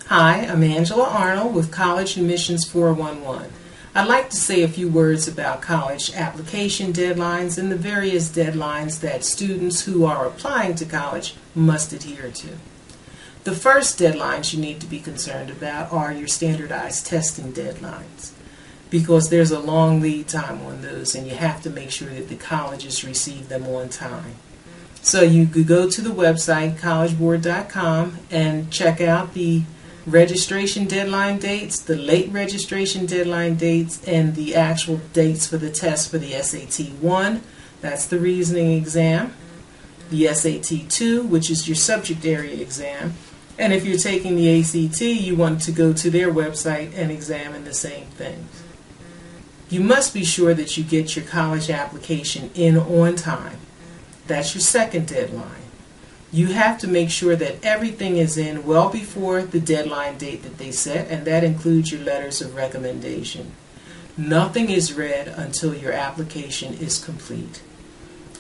Hi, I'm Angela Arnold with College Admissions 411. I'd like to say a few words about college application deadlines and the various deadlines that students who are applying to college must adhere to. The first deadlines you need to be concerned about are your standardized testing deadlines, because there's a long lead time on those and you have to make sure that the colleges receive them on time. So you could go to the website collegeboard.com and check out the registration deadline dates, the late registration deadline dates, and the actual dates for the test for the SAT 1, that's the reasoning exam, the SAT 2, which is your subject area exam, and if you're taking the ACT, you want to go to their website and examine the same things. You must be sure that you get your college application in on time. That's your second deadline. You have to make sure that everything is in well before the deadline date that they set, and that includes your letters of recommendation. Nothing is read until your application is complete.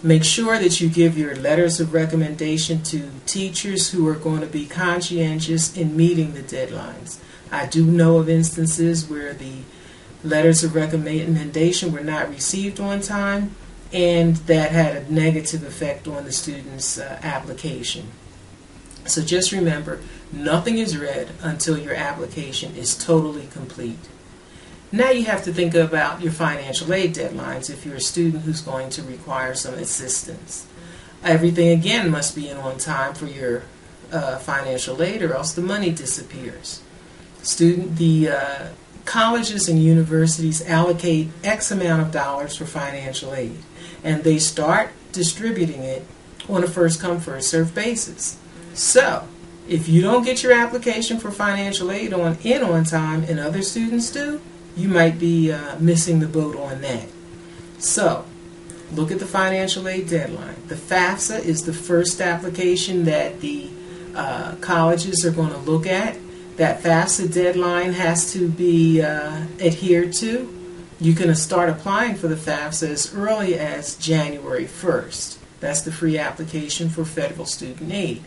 Make sure that you give your letters of recommendation to teachers who are going to be conscientious in meeting the deadlines. I do know of instances where the letters of recommendation were not received on time, and that had a negative effect on the student's application. So just remember, nothing is read until your application is totally complete. Now you have to think about your financial aid deadlines if you're a student who's going to require some assistance. Everything again must be in on time for your financial aid, or else the money disappears. The colleges and universities allocate X amount of dollars for financial aid, and they start distributing it on a first-come, first-served basis. So, if you don't get your application for financial aid in on time and other students do, you might be missing the boat on that. So, look at the financial aid deadline. The FAFSA is the first application that the colleges are going to look at. That FAFSA deadline has to be adhered to. You can start applying for the FAFSA as early as January 1st. That's the free application for federal student aid.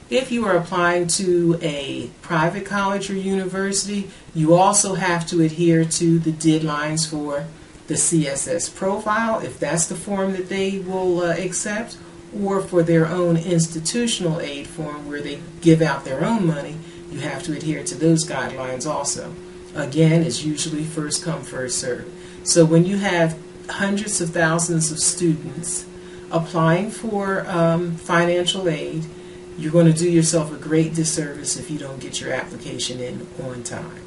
If you are applying to a private college or university, you also have to adhere to the deadlines for the CSS profile, if that's the form that they will accept, or for their own institutional aid form where they give out their own money. You have to adhere to those guidelines also. Again, it's usually first come, first served. So when you have hundreds of thousands of students applying for financial aid, you're going to do yourself a great disservice if you don't get your application in on time.